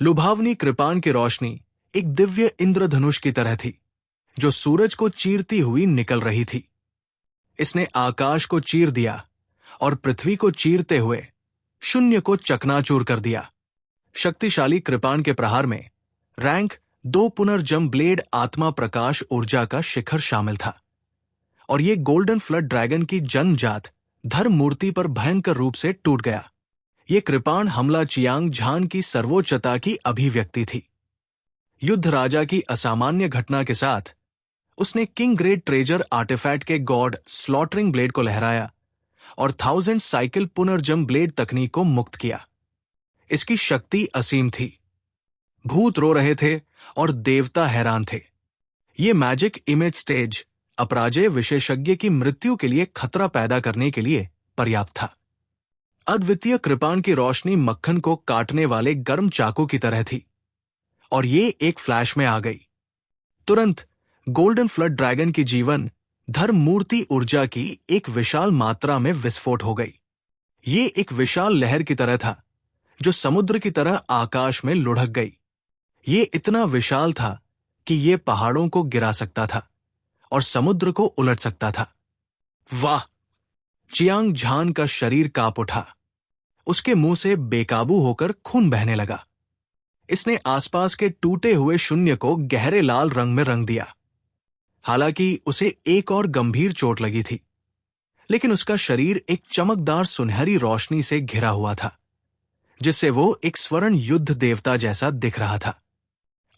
लुभावनी कृपाण की रोशनी एक दिव्य इंद्रधनुष की तरह थी, जो सूरज को चीरती हुई निकल रही थी। इसने आकाश को चीर दिया और पृथ्वी को चीरते हुए शून्य को चकनाचूर कर दिया। शक्तिशाली कृपाण के प्रहार में रैंक 2 पुनर्जन्म ब्लेड आत्मा प्रकाश ऊर्जा का शिखर शामिल था, और ये गोल्डन फ्लड ड्रैगन की जन्मजात धर्म मूर्ति पर भयंकर रूप से टूट गया। ये कृपाण हमला चियांग झान की सर्वोच्चता की अभिव्यक्ति थी। युद्ध राजा की असामान्य घटना के साथ उसने किंग ग्रेट ट्रेजर आर्टिफैक्ट के गॉड स्लॉटरिंग ब्लेड को लहराया और 1000 साइकिल पुनर्जन्म ब्लेड तकनीक को मुक्त किया। इसकी शक्ति असीम थी। भूत रो रहे थे और देवता हैरान थे। ये मैजिक इमेज स्टेज अपराजय विशेषज्ञ की मृत्यु के लिए खतरा पैदा करने के लिए पर्याप्त था। अद्वितीय कृपाण की रोशनी मक्खन को काटने वाले गर्म चाकू की तरह थी, और ये एक फ्लैश में आ गई। तुरंत गोल्डन फ्लड ड्रैगन की जीवन धर्म मूर्ति ऊर्जा की एक विशाल मात्रा में विस्फोट हो गई। ये एक विशाल लहर की तरह था, जो समुद्र की तरह आकाश में लुढ़क गई। ये इतना विशाल था कि ये पहाड़ों को गिरा सकता था और समुद्र को उलट सकता था। वाह! चियांग झान का शरीर कांप उठा। उसके मुंह से बेकाबू होकर खून बहने लगा। इसने आसपास के टूटे हुए शून्य को गहरे लाल रंग में रंग दिया। हालांकि उसे एक और गंभीर चोट लगी थी, लेकिन उसका शरीर एक चमकदार सुनहरी रोशनी से घिरा हुआ था, जिससे वो एक स्वर्ण युद्ध देवता जैसा दिख रहा था।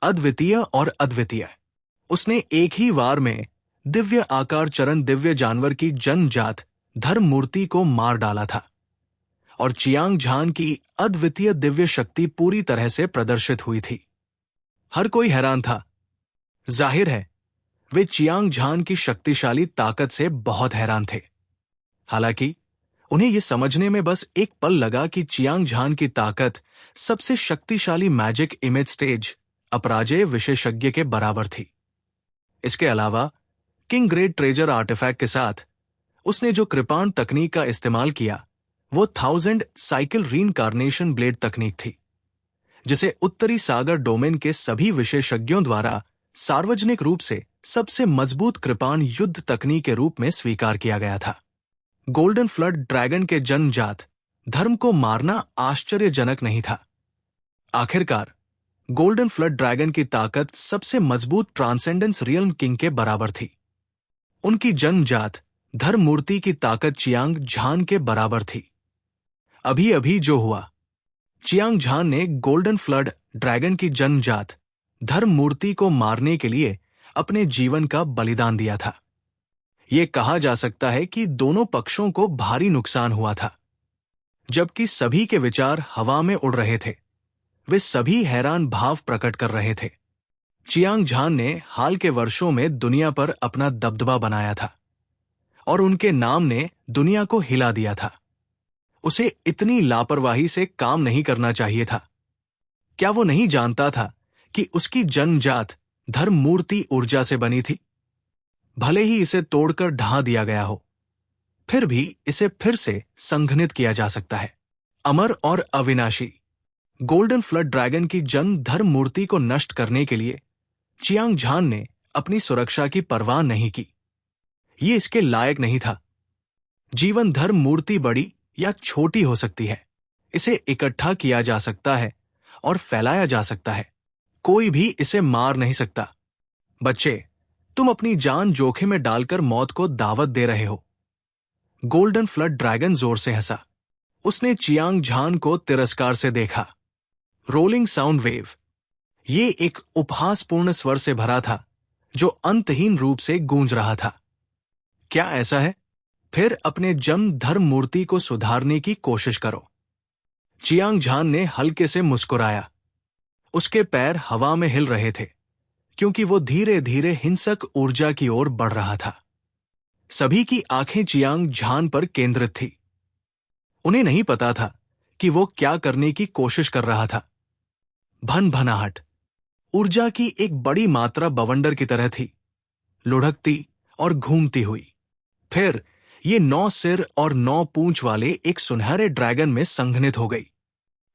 अद्वितीय और अद्वितीय। उसने एक ही वार में दिव्य आकार चरण दिव्य जानवर की जन्मजात धर्म मूर्ति को मार डाला था, और चियांग झान की अद्वितीय दिव्य शक्ति पूरी तरह से प्रदर्शित हुई थी। हर कोई हैरान था। जाहिर है, वे चियांग झान की शक्तिशाली ताकत से बहुत हैरान थे। हालांकि उन्हें यह समझने में बस एक पल लगा कि चियांग झान की ताकत सबसे शक्तिशाली मैजिक इमेज स्टेज अपराजय विशेषज्ञ के बराबर थी। इसके अलावा किंग ग्रेट ट्रेजर आर्टिफैक्ट के साथ उसने जो कृपाण तकनीक का इस्तेमाल किया, वो 1000 साइकिल रीइंकार्नेशन ब्लेड तकनीक थी, जिसे उत्तरी सागर डोमेन के सभी विशेषज्ञों द्वारा सार्वजनिक रूप से सबसे मजबूत कृपाण युद्ध तकनीक के रूप में स्वीकार किया गया था। गोल्डन फ्लड ड्रैगन के जन्मजात धर्म को मारना आश्चर्यजनक नहीं था। आखिरकार गोल्डन फ्लड ड्रैगन की ताकत सबसे मजबूत ट्रांसेंडेंस रियल्म किंग के बराबर थी। उनकी जन्मजात धर्म मूर्ति की ताकत चियांग झान के बराबर थी। अभी अभी जो हुआ, चियांग झान ने गोल्डन फ्लड ड्रैगन की जन्मजात धर्म मूर्ति को मारने के लिए अपने जीवन का बलिदान दिया था। यह कहा जा सकता है कि दोनों पक्षों को भारी नुकसान हुआ था। जबकि सभी के विचार हवा में उड़ रहे थे, वे सभी हैरान भाव प्रकट कर रहे थे। चियांग झान ने हाल के वर्षों में दुनिया पर अपना दबदबा बनाया था, और उनके नाम ने दुनिया को हिला दिया था। उसे इतनी लापरवाही से काम नहीं करना चाहिए था। क्या वो नहीं जानता था कि उसकी जन्मजात धर्म मूर्ति ऊर्जा से बनी थी? भले ही इसे तोड़कर ढा दिया गया हो, फिर भी इसे फिर से संघनित किया जा सकता है। अमर और अविनाशी गोल्डन फ्लड ड्रैगन की जन्म धर्म मूर्ति को नष्ट करने के लिए चियांग झान ने अपनी सुरक्षा की परवाह नहीं की। ये इसके लायक नहीं था। जीवन धर्म मूर्ति बड़ी या छोटी हो सकती है, इसे इकट्ठा किया जा सकता है और फैलाया जा सकता है। कोई भी इसे मार नहीं सकता। बच्चे, तुम अपनी जान जोखिम में डालकर मौत को दावत दे रहे हो। गोल्डन फ्लड ड्रैगन जोर से हंसा। उसने चियांग झान को तिरस्कार से देखा। रोलिंग साउंड वेव, ये एक उपहासपूर्ण स्वर से भरा था, जो अंतहीन रूप से गूंज रहा था। क्या ऐसा है? फिर अपने जन्म धर्म मूर्ति को सुधारने की कोशिश करो। चियांग झान ने हल्के से मुस्कुराया। उसके पैर हवा में हिल रहे थे, क्योंकि वो धीरे धीरे हिंसक ऊर्जा की ओर बढ़ रहा था। सभी की आंखें चियांग झान पर केंद्रित थी। उन्हें नहीं पता था कि वो क्या करने की कोशिश कर रहा था। भनभनाहट ऊर्जा की एक बड़ी मात्रा बवंडर की तरह थी, लुढ़कती और घूमती हुई। फिर ये 9 सिर और 9 पूंछ वाले एक सुनहरे ड्रैगन में संघनित हो गई।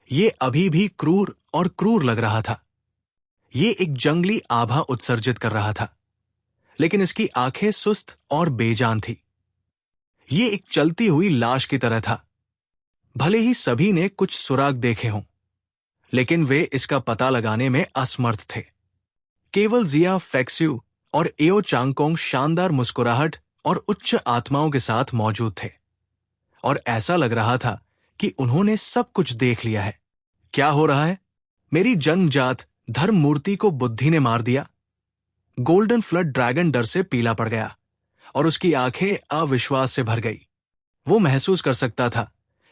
ये अभी भी क्रूर और क्रूर लग रहा था। ये एक जंगली आभा उत्सर्जित कर रहा था, लेकिन इसकी आंखें सुस्त और बेजान थी। ये एक चलती हुई लाश की तरह था। भले ही सभी ने कुछ सुराग देखे हों, लेकिन वे इसका पता लगाने में असमर्थ थे। केवल जिया फेक्स्यू और एओ चांगकोंग शानदार मुस्कुराहट और उच्च आत्माओं के साथ मौजूद थे, और ऐसा लग रहा था कि उन्होंने सब कुछ देख लिया है। क्या हो रहा है? मेरी जन्मजात धर्म मूर्ति को बुद्धि ने मार दिया। गोल्डन फ्लड ड्रैगन डर से पीला पड़ गया और उसकी आंखें अविश्वास से भर गई। वो महसूस कर सकता था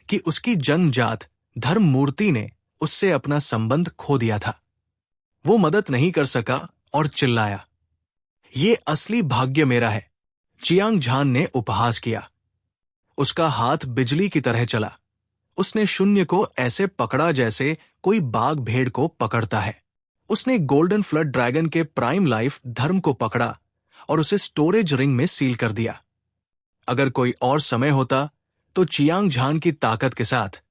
कि उसकी जन्मजात धर्म मूर्ति ने उससे अपना संबंध खो दिया था। वो मदद नहीं कर सका और चिल्लाया, ये असली भाग्य मेरा है। चियांग झान ने उपहास किया। उसका हाथ बिजली की तरह चला। उसने शून्य को ऐसे पकड़ा जैसे कोई बाघ भेड़ को पकड़ता है। उसने गोल्डन फ्लड ड्रैगन के प्राइम लाइफ धर्म को पकड़ा और उसे स्टोरेज रिंग में सील कर दिया। अगर कोई और समय होता तो चियांग झान की ताकत के साथ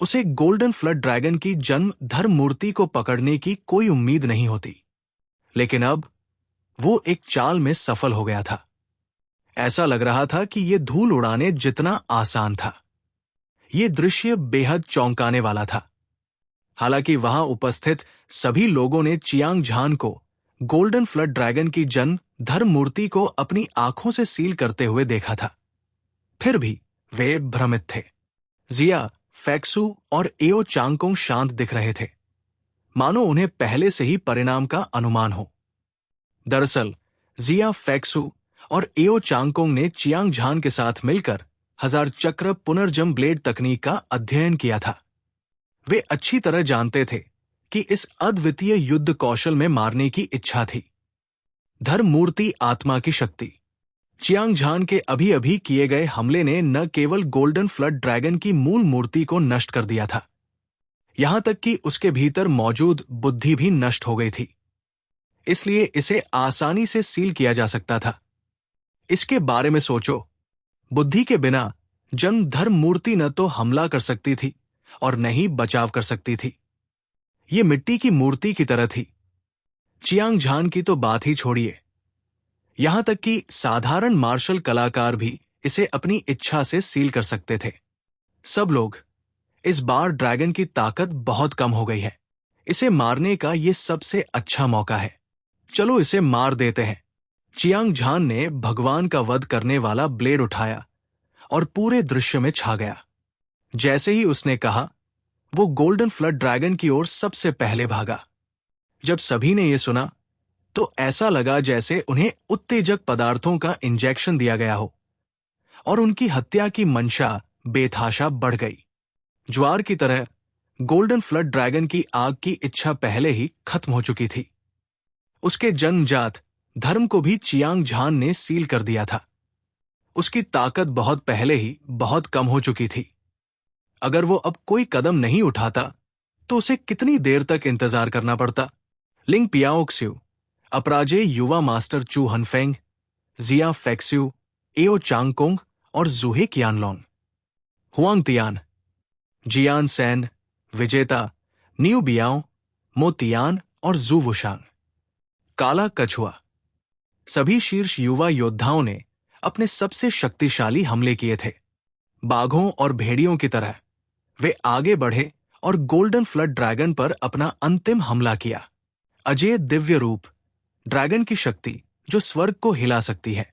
उसे गोल्डन फ्लड ड्रैगन की जन्म धर्म मूर्ति को पकड़ने की कोई उम्मीद नहीं होती। लेकिन अब वो एक चाल में सफल हो गया था। ऐसा लग रहा था कि ये धूल उड़ाने जितना आसान था। ये दृश्य बेहद चौंकाने वाला था। हालांकि वहां उपस्थित सभी लोगों ने चियांग झान को गोल्डन फ्लड ड्रैगन की जन्म धर्म मूर्ति को अपनी आंखों से सील करते हुए देखा था, फिर भी वे भ्रमित थे। जिया फेक्सू और एओ चांगकोंग शांत दिख रहे थे, मानो उन्हें पहले से ही परिणाम का अनुमान हो। दरअसल जिया फेक्सू और एओ चांगकोंग ने चियांग झान के साथ मिलकर 1000 चक्र पुनर्जन्म ब्लेड तकनीक का अध्ययन किया था। वे अच्छी तरह जानते थे कि इस अद्वितीय युद्ध कौशल में मारने की इच्छा थी। धर्म मूर्ति आत्मा की शक्ति। चियांग झान के अभी अभी किए गए हमले ने न केवल गोल्डन फ्लड ड्रैगन की मूल मूर्ति को नष्ट कर दिया था, यहां तक कि उसके भीतर मौजूद बुद्धि भी नष्ट हो गई थी। इसलिए इसे आसानी से सील किया जा सकता था। इसके बारे में सोचो, बुद्धि के बिना जन्म धर्म मूर्ति न तो हमला कर सकती थी और न ही बचाव कर सकती थी। ये मिट्टी की मूर्ति की तरह थी। चियांग झान की तो बात ही छोड़िए, यहां तक कि साधारण मार्शल कलाकार भी इसे अपनी इच्छा से सील कर सकते थे। सब लोग, इस बार ड्रैगन की ताकत बहुत कम हो गई है। इसे मारने का ये सबसे अच्छा मौका है। चलो इसे मार देते हैं। चियांग झान ने भगवान का वध करने वाला ब्लेड उठाया और पूरे दृश्य में छा गया। जैसे ही उसने कहा, वो गोल्डन फ्लड ड्रैगन की ओर सबसे पहले भागा। जब सभी ने यह सुना तो ऐसा लगा जैसे उन्हें उत्तेजक पदार्थों का इंजेक्शन दिया गया हो और उनकी हत्या की मंशा बेतहाशा बढ़ गई। ज्वार की तरह गोल्डन फ्लड ड्रैगन की आग की इच्छा पहले ही खत्म हो चुकी थी। उसके जन्मजात धर्म को भी चियांग झान ने सील कर दिया था। उसकी ताकत बहुत पहले ही बहुत कम हो चुकी थी। अगर वो अब कोई कदम नहीं उठाता तो उसे कितनी देर तक इंतजार करना पड़ता। लिंग पियाओक्स्यू, अपराजेय युवा मास्टर चू हनफेंग, जिया फेक्स्यू, एओ चांगकोंग और जूहे कियानलोन, हुआंग तियान, जियान सैन, विजेता, न्यू बियाओ, मो तियान और जू वुशांग, काला कछुआ, सभी शीर्ष युवा योद्धाओं ने अपने सबसे शक्तिशाली हमले किए थे। बाघों और भेड़ियों की तरह वे आगे बढ़े और गोल्डन फ्लड ड्रैगन पर अपना अंतिम हमला किया। अजय दिव्य रूप, ड्रैगन की शक्ति जो स्वर्ग को हिला सकती है,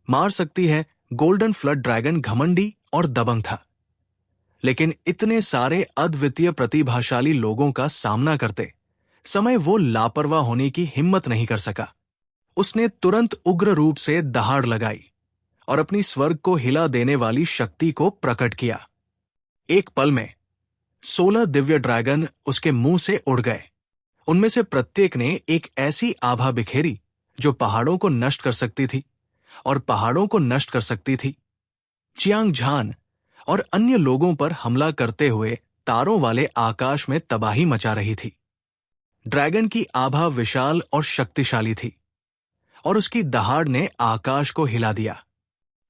मार सकती है। गोल्डन फ्लड ड्रैगन घमंडी और दबंग था, लेकिन इतने सारे अद्वितीय प्रतिभाशाली लोगों का सामना करते समय वो लापरवाह होने की हिम्मत नहीं कर सका। उसने तुरंत उग्र रूप से दहाड़ लगाई और अपनी स्वर्ग को हिला देने वाली शक्ति को प्रकट किया। एक पल में 16 दिव्य ड्रैगन उसके मुंह से उड़ गए। उनमें से प्रत्येक ने एक ऐसी आभा बिखेरी जो पहाड़ों को नष्ट कर सकती थी और पहाड़ों को नष्ट कर सकती थी। चियांग झान और अन्य लोगों पर हमला करते हुए तारों वाले आकाश में तबाही मचा रही थी। ड्रैगन की आभा विशाल और शक्तिशाली थी और उसकी दहाड़ ने आकाश को हिला दिया।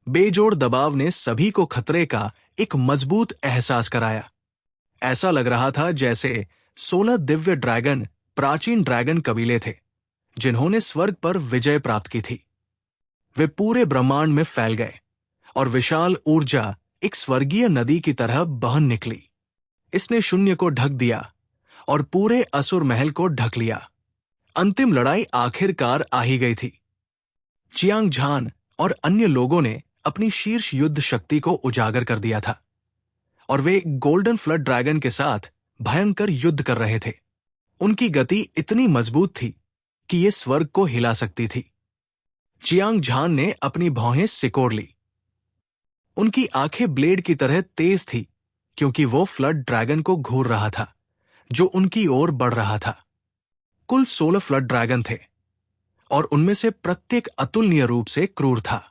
बेजोड़ दबाव ने सभी को खतरे का एक मजबूत एहसास कराया। ऐसा लग रहा था जैसे 16 दिव्य ड्रैगन प्राचीन ड्रैगन कबीले थे जिन्होंने स्वर्ग पर विजय प्राप्त की थी। वे पूरे ब्रह्मांड में फैल गए और विशाल ऊर्जा एक स्वर्गीय नदी की तरह बहन निकली। इसने शून्य को ढक दिया और पूरे असुर महल को ढक लिया। अंतिम लड़ाई आखिरकार आ ही गई थी। चियांग झान और अन्य लोगों ने अपनी शीर्ष युद्ध शक्ति को उजागर कर दिया था और वे गोल्डन फ्लड ड्रैगन के साथ भयंकर युद्ध कर रहे थे। उनकी गति इतनी मजबूत थी कि ये स्वर्ग को हिला सकती थी। चियांग झान ने अपनी भौहें सिकोड़ ली। उनकी आंखें ब्लेड की तरह तेज थी क्योंकि वो फ्लड ड्रैगन को घूर रहा था जो उनकी ओर बढ़ रहा था। कुल 16 फ्लड ड्रैगन थे और उनमें से प्रत्येक अतुलनीय रूप से क्रूर था।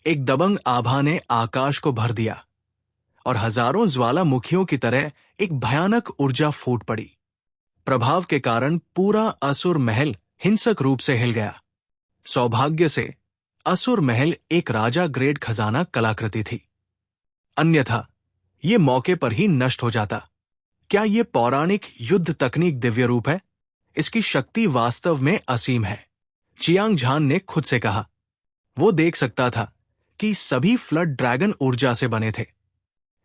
एक दबंग आभा ने आकाश को भर दिया और हजारों ज्वालामुखियों की तरह एक भयानक ऊर्जा फूट पड़ी। प्रभाव के कारण पूरा असुर महल हिंसक रूप से हिल गया। सौभाग्य से असुर महल एक राजा ग्रेड खजाना कलाकृति थी, अन्यथा ये मौके पर ही नष्ट हो जाता। क्या ये पौराणिक युद्ध तकनीक दिव्य रूप है? इसकी शक्ति वास्तव में असीम है, चियांग झान ने खुद से कहा। वो देख सकता था कि सभी फ्लड ड्रैगन ऊर्जा से बने थे।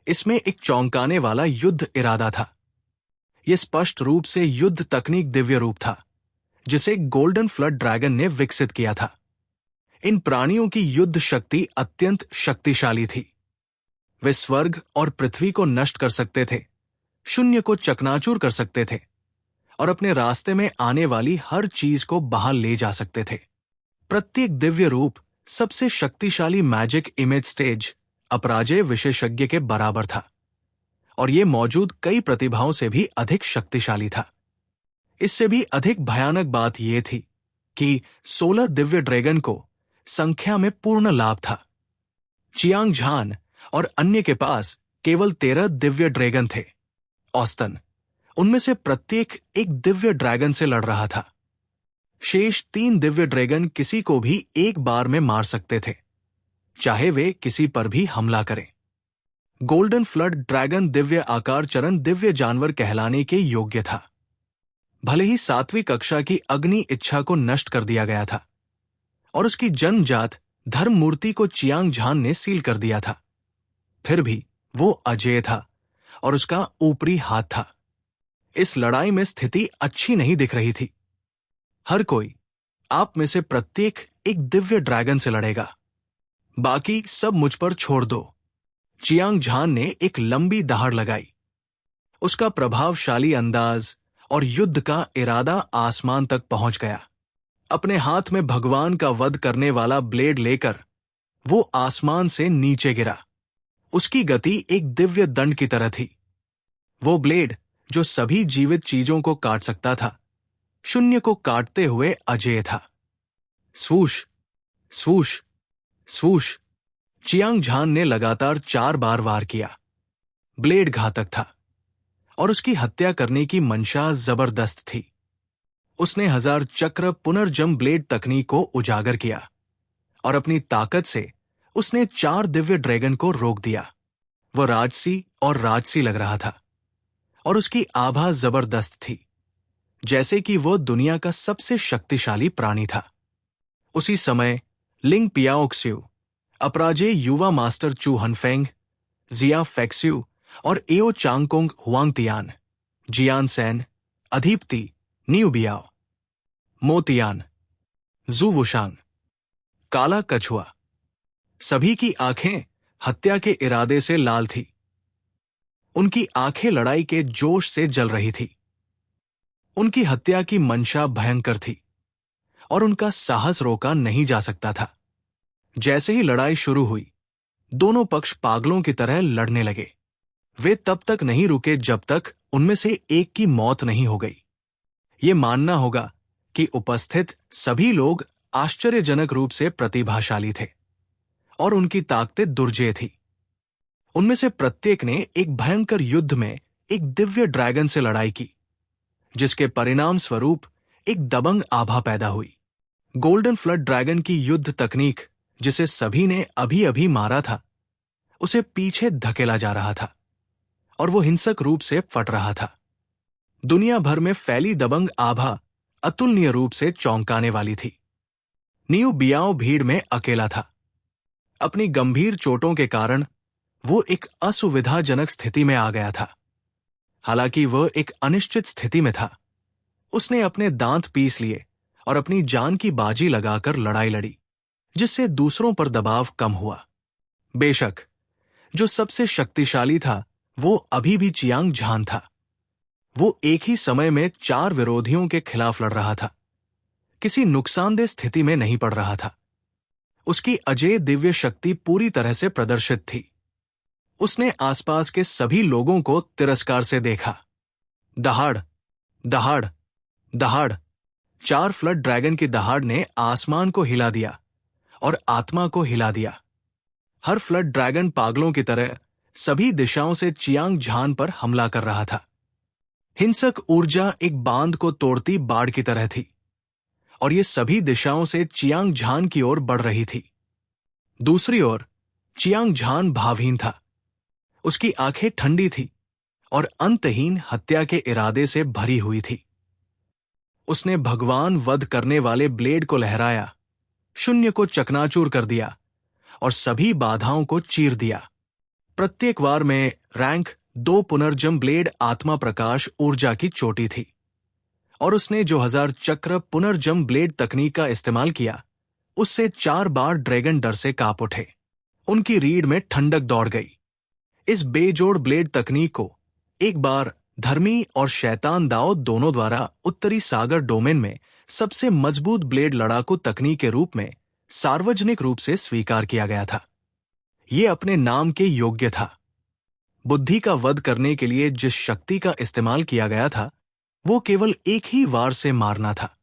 इसमें एक चौंकाने वाला युद्ध इरादा था। यह स्पष्ट रूप से युद्ध तकनीक दिव्य रूप था जिसे गोल्डन फ्लड ड्रैगन ने विकसित किया था। इन प्राणियों की युद्ध शक्ति अत्यंत शक्तिशाली थी। वे स्वर्ग और पृथ्वी को नष्ट कर सकते थे, शून्य को चकनाचूर कर सकते थे और अपने रास्ते में आने वाली हर चीज को बाहर ले जा सकते थे। प्रत्येक दिव्य रूप सबसे शक्तिशाली मैजिक इमेज स्टेज अपराजय विशेषज्ञ के बराबर था और यह मौजूद कई प्रतिभाओं से भी अधिक शक्तिशाली था। इससे भी अधिक भयानक बात यह थी कि 16 दिव्य ड्रैगन को संख्या में पूर्ण लाभ था। चियांग झान और अन्य के पास केवल 13 दिव्य ड्रैगन थे। औसतन उनमें से प्रत्येक एक दिव्य ड्रैगन से लड़ रहा था। शेष 3 दिव्य ड्रैगन किसी को भी एक बार में मार सकते थे, चाहे वे किसी पर भी हमला करें। गोल्डन फ्लड ड्रैगन दिव्य आकार चरण दिव्य जानवर कहलाने के योग्य था। भले ही 7वीं कक्षा की अग्नि इच्छा को नष्ट कर दिया गया था और उसकी जन्मजात धर्म मूर्ति को चियांग झान ने सील कर दिया था, फिर भी वो अजेय था और उसका ऊपरी हाथ था। इस लड़ाई में स्थिति अच्छी नहीं दिख रही थी। हर कोई आप में से प्रत्येक एक दिव्य ड्रैगन से लड़ेगा, बाकी सब मुझ पर छोड़ दो। चियांग झान ने एक लंबी दहाड़ लगाई। उसका प्रभावशाली अंदाज और युद्ध का इरादा आसमान तक पहुंच गया। अपने हाथ में भगवान का वध करने वाला ब्लेड लेकर वो आसमान से नीचे गिरा। उसकी गति एक दिव्य दंड की तरह थी। वो ब्लेड जो सभी जीवित चीजों को काट सकता था, शून्य को काटते हुए अजेय था। स्वूश, स्वूश, स्वूश। चियांग झान ने लगातार 4 बार वार किया। ब्लेड घातक था और उसकी हत्या करने की मंशा जबरदस्त थी। उसने 1000 चक्र पुनर्जम ब्लेड तकनीक को उजागर किया और अपनी ताकत से उसने 4 दिव्य ड्रैगन को रोक दिया। वह राजसी और राजसी लग रहा था और उसकी आभा जबरदस्त थी, जैसे कि वो दुनिया का सबसे शक्तिशाली प्राणी था। उसी समय लिंग पियाओक्स्यू, अपराजय युवा मास्टर चू हनफेंग, जिया फेक्स्यू और एओ चांगकोंग हुआंगतियान, जियान सैन, अधीप्ति, न्यू बियाओ, मोतियान, जू वुशांग, काला कछुआ, सभी की आंखें हत्या के इरादे से लाल थी। उनकी आंखें लड़ाई के जोश से जल रही थी। उनकी हत्या की मंशा भयंकर थी और उनका साहस रोका नहीं जा सकता था। जैसे ही लड़ाई शुरू हुई, दोनों पक्ष पागलों की तरह लड़ने लगे। वे तब तक नहीं रुके जब तक उनमें से एक की मौत नहीं हो गई। ये मानना होगा कि उपस्थित सभी लोग आश्चर्यजनक रूप से प्रतिभाशाली थे और उनकी ताकतें दुर्जेय थी। उनमें से प्रत्येक ने एक भयंकर युद्ध में एक दिव्य ड्रैगन से लड़ाई की, जिसके परिणाम स्वरूप एक दबंग आभा पैदा हुई। गोल्डन फ्लड ड्रैगन की युद्ध तकनीक, जिसे सभी ने अभी अभी मारा था, उसे पीछे धकेला जा रहा था और वो हिंसक रूप से फट रहा था। दुनिया भर में फैली दबंग आभा अतुलनीय रूप से चौंकाने वाली थी। नियू बियाओ भीड़ में अकेला था। अपनी गंभीर चोटों के कारण वो एक असुविधाजनक स्थिति में आ गया था। हालांकि वह एक अनिश्चित स्थिति में था। उसने अपने दांत पीस लिए और अपनी जान की बाजी लगाकर लड़ाई लड़ी, जिससे दूसरों पर दबाव कम हुआ। बेशक जो सबसे शक्तिशाली था वो अभी भी चियांग झान था। वो एक ही समय में 4 विरोधियों के खिलाफ लड़ रहा था, किसी नुकसानदेह स्थिति में नहीं पड़ रहा था। उसकी अजेय दिव्य शक्ति पूरी तरह से प्रदर्शित थी। उसने आसपास के सभी लोगों को तिरस्कार से देखा। दहाड़, दहाड़, दहाड़। 4 फ्लड ड्रैगन की दहाड़ ने आसमान को हिला दिया और आत्मा को हिला दिया। हर फ्लड ड्रैगन पागलों की तरह सभी दिशाओं से चियांग झान पर हमला कर रहा था। हिंसक ऊर्जा एक बांध को तोड़ती बाढ़ की तरह थी और ये सभी दिशाओं से चियांग झान की ओर बढ़ रही थी। दूसरी ओर चियांग झान भावहीन था। उसकी आंखें ठंडी थी और अंतहीन हत्या के इरादे से भरी हुई थी। उसने भगवान वध करने वाले ब्लेड को लहराया, शून्य को चकनाचूर कर दिया और सभी बाधाओं को चीर दिया। प्रत्येक वार में रैंक 2 पुनर्जन्म ब्लेड आत्मा प्रकाश ऊर्जा की चोटी थी और उसने जो 1000 चक्र पुनर्जन्म ब्लेड तकनीक का इस्तेमाल किया, उससे 4 बार ड्रैगन डर से कांप उठे। उनकी रीढ़ में ठंडक दौड़ गई। इस बेजोड़ ब्लेड तकनीक को एक बार धर्मी और शैतान दाओ दोनों द्वारा उत्तरी सागर डोमेन में सबसे मजबूत ब्लेड लड़ाकू तकनीक के रूप में सार्वजनिक रूप से स्वीकार किया गया था। यह अपने नाम के योग्य था। बुद्धि का वध करने के लिए जिस शक्ति का इस्तेमाल किया गया था, वो केवल एक ही वार से मारना था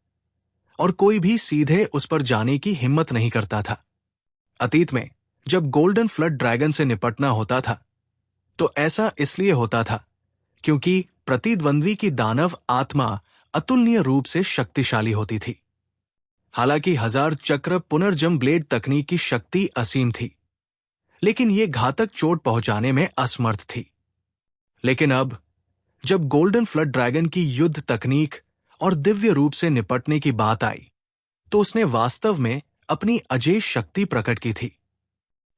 और कोई भी सीधे उस पर जाने की हिम्मत नहीं करता था। अतीत में जब गोल्डन फ्लड ड्रैगन से निपटना होता था तो ऐसा इसलिए होता था क्योंकि प्रतिद्वंद्वी की दानव आत्मा अतुलनीय रूप से शक्तिशाली होती थी। हालांकि 1000 चक्र पुनर्जन्म ब्लेड तकनीक की शक्ति असीम थी, लेकिन यह घातक चोट पहुंचाने में असमर्थ थी। लेकिन अब जब गोल्डन फ्लड ड्रैगन की युद्ध तकनीक और दिव्य रूप से निपटने की बात आई, तो उसने वास्तव में अपनी अजेय शक्ति प्रकट की थी।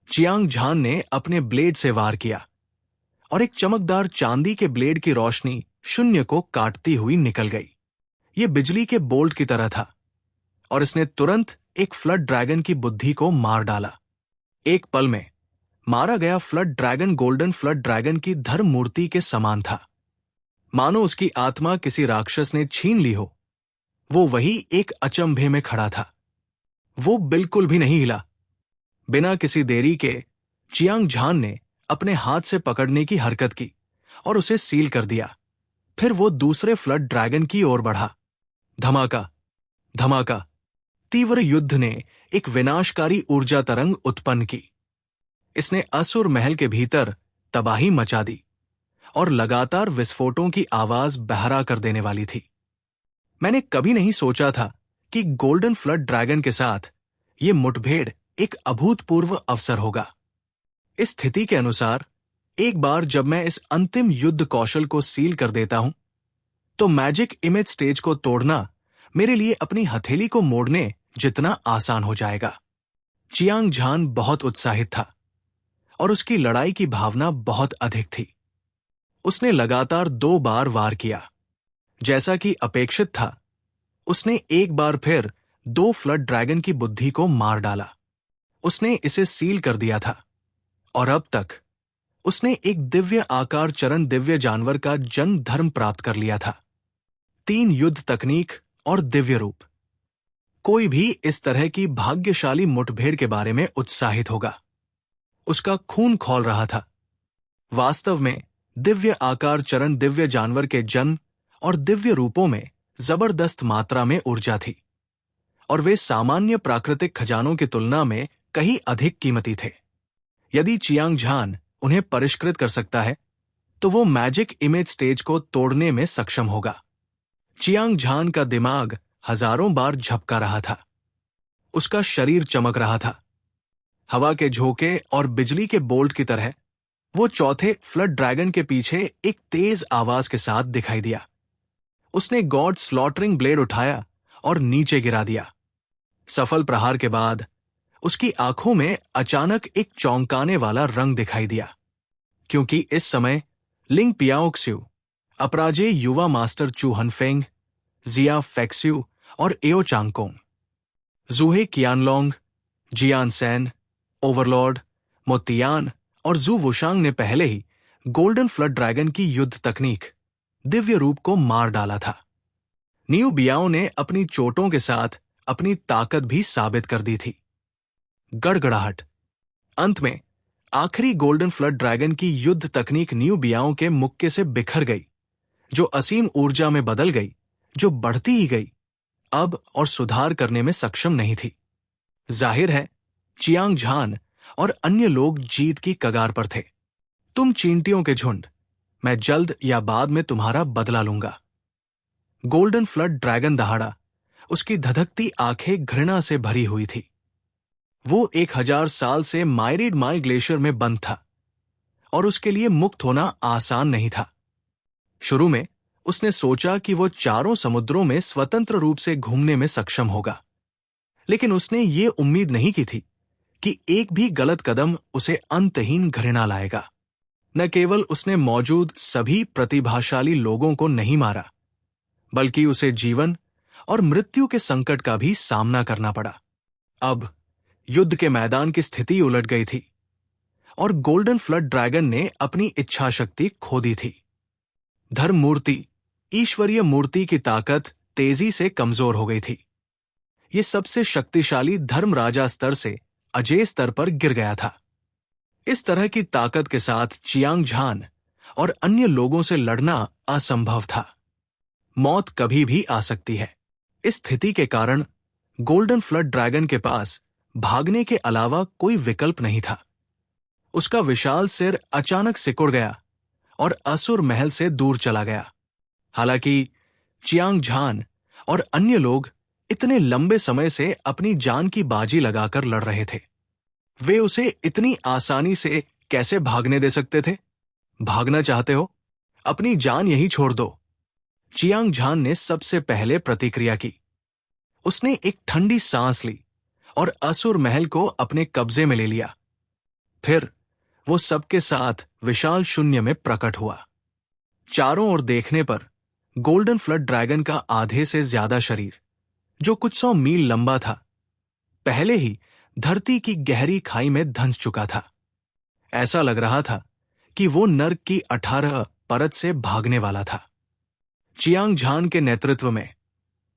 चियांग झान ने अपने ब्लेड से वार किया और एक चमकदार चांदी के ब्लेड की रोशनी शून्य को काटती हुई निकल गई। यह बिजली के बोल्ट की तरह था और इसने तुरंत एक फ्लड ड्रैगन की बुद्धि को मार डाला। एक पल में मारा गया flood dragon golden flood dragon की धर्म मूर्ति के समान था, मानो उसकी आत्मा किसी राक्षस ने छीन ली हो। वो वही एक अचंभे में खड़ा था। वो बिल्कुल भी नहीं हिला। बिना किसी देरी के चियांग झान ने अपने हाथ से पकड़ने की हरकत की और उसे सील कर दिया। फिर वो दूसरे फ्लड ड्रैगन की ओर बढ़ा। धमाका, धमाका। तीव्र युद्ध ने एक विनाशकारी ऊर्जा तरंग उत्पन्न की। इसने असुर महल के भीतर तबाही मचा दी और लगातार विस्फोटों की आवाज बहरा कर देने वाली थी। मैंने कभी नहीं सोचा था कि गोल्डन फ्लड ड्रैगन के साथ ये मुठभेड़ एक अभूतपूर्व अवसर होगा। इस स्थिति के अनुसार एक बार जब मैं इस अंतिम युद्ध कौशल को सील कर देता हूं, तो मैजिक इमेज स्टेज को तोड़ना मेरे लिए अपनी हथेली को मोड़ने जितना आसान हो जाएगा। चियांग झान बहुत उत्साहित था और उसकी लड़ाई की भावना बहुत अधिक थी। उसने लगातार 2 बार वार किया। जैसा कि अपेक्षित था, उसने एक बार फिर 2 फ्लड ड्रैगन की बुद्धि को मार डाला। उसने इसे सील कर दिया था और अब तक उसने एक दिव्य आकार चरण दिव्य जानवर का जन्म धर्म प्राप्त कर लिया था। 3 युद्ध तकनीक और दिव्य रूप। कोई भी इस तरह की भाग्यशाली मुठभेड़ के बारे में उत्साहित होगा। उसका खून खौल रहा था। वास्तव में दिव्य आकार चरण दिव्य जानवर के जन्म और दिव्य रूपों में जबरदस्त मात्रा में ऊर्जा थी और वे सामान्य प्राकृतिक खजानों की तुलना में कहीं अधिक कीमती थे। यदि चियांग झान उन्हें परिष्कृत कर सकता है, तो वो मैजिक इमेज स्टेज को तोड़ने में सक्षम होगा। चियांग झान का दिमाग हजारों बार झपका रहा था। उसका शरीर चमक रहा था। हवा के झोंके और बिजली के बोल्ट की तरह वो चौथे फ्लड ड्रैगन के पीछे एक तेज आवाज के साथ दिखाई दिया। उसने गॉड स्लॉटरिंग ब्लेड उठाया और नीचे गिरा दिया। सफल प्रहार के बाद उसकी आंखों में अचानक एक चौंकाने वाला रंग दिखाई दिया, क्योंकि इस समय लिंग पियाओक्स्यू, अपराजेय युवा मास्टर चू हनफेंग, जिया फेक्स्यू और एओ चांगकोंग, जूहे कियानलोंग, जियान सैन, ओवरलॉर्ड, मोतियान और जू वुशांग ने पहले ही गोल्डन फ्लड ड्रैगन की युद्ध तकनीक, दिव्य रूप को मार डाला था। नियू बियाओ ने अपनी चोटों के साथ अपनी ताकत भी साबित कर दी थी। गड़गड़ाहट। अंत में आखिरी गोल्डन फ्लड ड्रैगन की युद्ध तकनीक नियू बियाओ के मुक्के से बिखर गई, जो असीम ऊर्जा में बदल गई, जो बढ़ती ही गई, अब और सुधार करने में सक्षम नहीं थी। जाहिर है चियांग झान और अन्य लोग जीत की कगार पर थे। तुम चींटियों के झुंड, मैं जल्द या बाद में तुम्हारा बदला लूंगा। गोल्डन फ्लड ड्रैगन दहाड़ा। उसकी धधकती आंखें घृणा से भरी हुई थी। वो 1000 साल से मायरिड माइल ग्लेशियर में बंद था और उसके लिए मुक्त होना आसान नहीं था। शुरू में उसने सोचा कि वो चारों समुद्रों में स्वतंत्र रूप से घूमने में सक्षम होगा, लेकिन उसने ये उम्मीद नहीं की थी कि एक भी गलत कदम उसे अंतहीन घृणा लाएगा। न केवल उसने मौजूद सभी प्रतिभाशाली लोगों को नहीं मारा, बल्कि उसे जीवन और मृत्यु के संकट का भी सामना करना पड़ा। अब युद्ध के मैदान की स्थिति उलट गई थी और गोल्डन फ्लड ड्रैगन ने अपनी इच्छा शक्ति खो दी थी। धर्म मूर्ति, ईश्वरीय मूर्ति की ताकत तेजी से कमजोर हो गई थी। ये सबसे शक्तिशाली धर्म राजा स्तर से अजेय स्तर पर गिर गया था। इस तरह की ताकत के साथ चियांग झान और अन्य लोगों से लड़ना असंभव था। मौत कभी भी आ सकती है। इस स्थिति के कारण गोल्डन फ्लड ड्रैगन के पास भागने के अलावा कोई विकल्प नहीं था। उसका विशाल सिर अचानक सिकुड़ गया और असुर महल से दूर चला गया। हालांकि चियांग झान और अन्य लोग इतने लंबे समय से अपनी जान की बाजी लगाकर लड़ रहे थे, वे उसे इतनी आसानी से कैसे भागने दे सकते थे? भागना चाहते हो? अपनी जान यहीं छोड़ दो। चियांग झान ने सबसे पहले प्रतिक्रिया की। उसने एक ठंडी सांस ली और असुर महल को अपने कब्जे में ले लिया। फिर वो सबके साथ विशाल शून्य में प्रकट हुआ। चारों ओर देखने पर गोल्डन फ्लड ड्रैगन का आधे से ज्यादा शरीर, जो कुछ 100 मील लंबा था, पहले ही धरती की गहरी खाई में धंस चुका था। ऐसा लग रहा था कि वो नर्क की 18 परत से भागने वाला था। चियांग झान के नेतृत्व में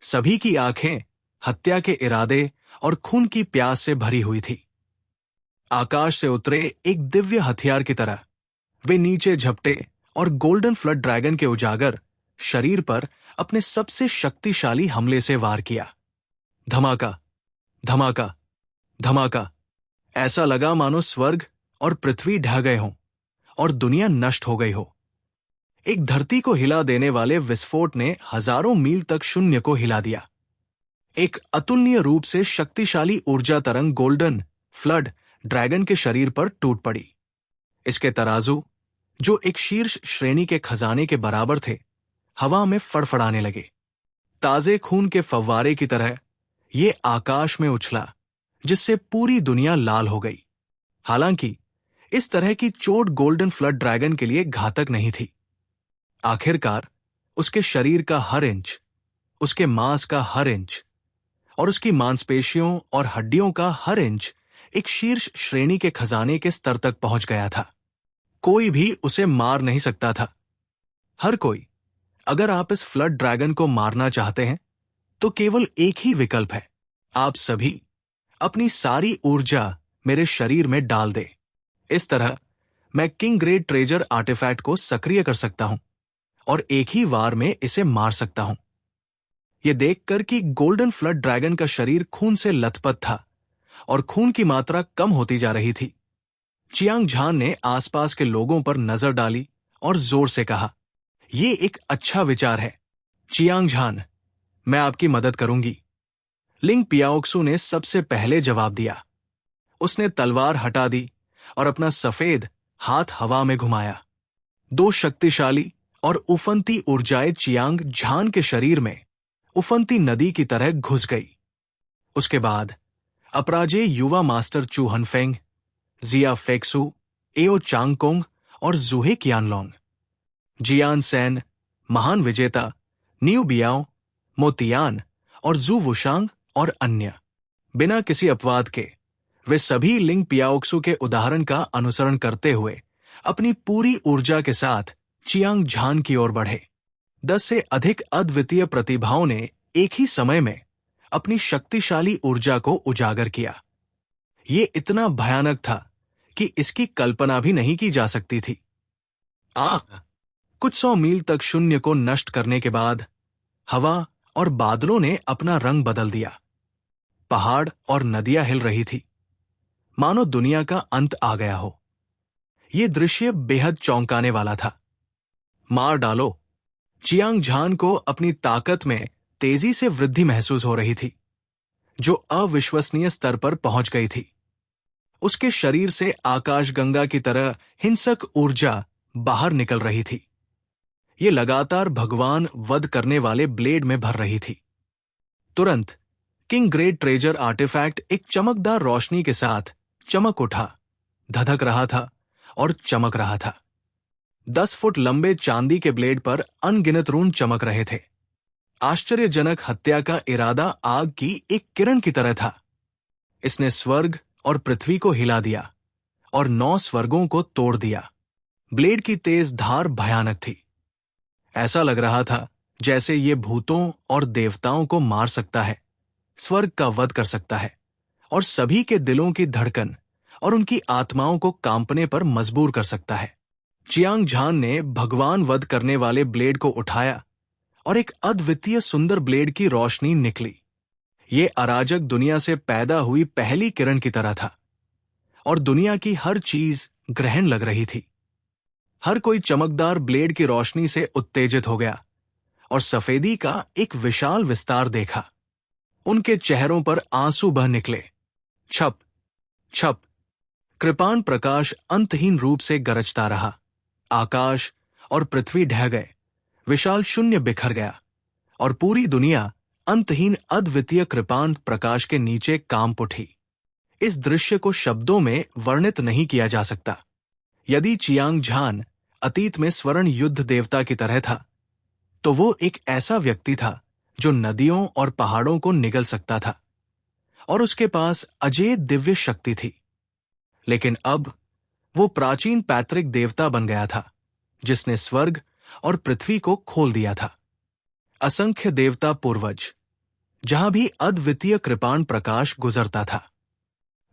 सभी की आंखें हत्या के इरादे और खून की प्यास से भरी हुई थी। आकाश से उतरे एक दिव्य हथियार की तरह वे नीचे झपटे और गोल्डन फ्लड ड्रैगन के उजागर शरीर पर अपने सबसे शक्तिशाली हमले से वार किया। धमाका, धमाका, धमाका। ऐसा लगा मानो स्वर्ग और पृथ्वी ढह गए हों और दुनिया नष्ट हो गई हो। एक धरती को हिला देने वाले विस्फोट ने हजारों मील तक शून्य को हिला दिया। एक अतुलनीय रूप से शक्तिशाली ऊर्जा तरंग गोल्डन फ्लड ड्रैगन के शरीर पर टूट पड़ी। इसके तराजू, जो एक शीर्ष श्रेणी के खजाने के बराबर थे, हवा में फड़फड़ाने लगे। ताजे खून के फव्वारे की तरह ये आकाश में उछला, जिससे पूरी दुनिया लाल हो गई। हालांकि इस तरह की चोट गोल्डन फ्लड ड्रैगन के लिए घातक नहीं थी। आखिरकार उसके शरीर का हर इंच, उसके मांस का हर इंच और उसकी मांसपेशियों और हड्डियों का हर इंच एक शीर्ष श्रेणी के खजाने के स्तर तक पहुंच गया था। कोई भी उसे मार नहीं सकता था। हर कोई, अगर आप इस फ्लड ड्रैगन को मारना चाहते हैं तो केवल एक ही विकल्प है। आप सभी अपनी सारी ऊर्जा मेरे शरीर में डाल दे। इस तरह मैं किंग ग्रेड ट्रेजर आर्टिफैक्ट को सक्रिय कर सकता हूं और एक ही वार में इसे मार सकता हूं। यह देखकर कि गोल्डन फ्लड ड्रैगन का शरीर खून से लथपथ था और खून की मात्रा कम होती जा रही थी, चियांग झान ने आसपास के लोगों पर नजर डाली और जोर से कहा, यह एक अच्छा विचार है। चियांग झान, मैं आपकी मदद करूंगी। लिंग पियाओक्सू ने सबसे पहले जवाब दिया। उसने तलवार हटा दी और अपना सफेद हाथ हवा में घुमाया। दो शक्तिशाली और उफनती ऊर्जाएं चियांग झान के शरीर में उफनती नदी की तरह घुस गई। उसके बाद अपराजेय युवा मास्टर चू हनफेंग, जिया फेक्सू, एओ चांगकोंग और जूहे कियानलोंग, जियान सैन, महान विजेता, न्यू बियाओ, मोतियान और जू वुशांग और अन्य, बिना किसी अपवाद के वे सभी लिंग पियाओक्सू के उदाहरण का अनुसरण करते हुए अपनी पूरी ऊर्जा के साथ चियांग झान की ओर बढ़े। 10 से अधिक अद्वितीय प्रतिभाओं ने एक ही समय में अपनी शक्तिशाली ऊर्जा को उजागर किया। ये इतना भयानक था कि इसकी कल्पना भी नहीं की जा सकती थी। कुछ 100 मील तक शून्य को नष्ट करने के बाद हवा और बादलों ने अपना रंग बदल दिया। पहाड़ और नदियां हिल रही थी, मानो दुनिया का अंत आ गया हो। यह दृश्य बेहद चौंकाने वाला था। मार डालो। चियांग झान को अपनी ताकत में तेजी से वृद्धि महसूस हो रही थी, जो अविश्वसनीय स्तर पर पहुंच गई थी। उसके शरीर से आकाशगंगा की तरह हिंसक ऊर्जा बाहर निकल रही थी। ये लगातार भगवान वध करने वाले ब्लेड में भर रही थी। तुरंत किंग ग्रेट ट्रेजर आर्टिफैक्ट एक चमकदार रोशनी के साथ चमक उठा, धधक रहा था और चमक रहा था। 10 फुट लंबे चांदी के ब्लेड पर अनगिनत रून चमक रहे थे। आश्चर्यजनक हत्या का इरादा आग की एक किरण की तरह था। इसने स्वर्ग और पृथ्वी को हिला दिया और 9 स्वर्गों को तोड़ दिया। ब्लेड की तेज धार भयानक थी। ऐसा लग रहा था जैसे ये भूतों और देवताओं को मार सकता है, स्वर्ग का वध कर सकता है और सभी के दिलों की धड़कन और उनकी आत्माओं को कांपने पर मजबूर कर सकता है। चियांग झान ने भगवान वध करने वाले ब्लेड को उठाया और एक अद्वितीय सुंदर ब्लेड की रोशनी निकली। ये अराजक दुनिया से पैदा हुई पहली किरण की तरह था और दुनिया की हर चीज ग्रहण लग रही थी। हर कोई चमकदार ब्लेड की रोशनी से उत्तेजित हो गया और सफेदी का एक विशाल विस्तार देखा। उनके चेहरों पर आंसू बह निकले। छप छप। कृपाण प्रकाश अंतहीन रूप से गरजता रहा। आकाश और पृथ्वी ढह गए, विशाल शून्य बिखर गया और पूरी दुनिया अंतहीन अद्वितीय कृपाण प्रकाश के नीचे कांप उठी। इस दृश्य को शब्दों में वर्णित नहीं किया जा सकता। यदि चियांग झान अतीत में स्वर्ण युद्ध देवता की तरह था, तो वो एक ऐसा व्यक्ति था जो नदियों और पहाड़ों को निगल सकता था और उसके पास अजेय दिव्य शक्ति थी। लेकिन अब वो प्राचीन पैतृक देवता बन गया था, जिसने स्वर्ग और पृथ्वी को खोल दिया था। असंख्य देवता पूर्वज, जहां भी अद्वितीय कृपाण प्रकाश गुजरता था।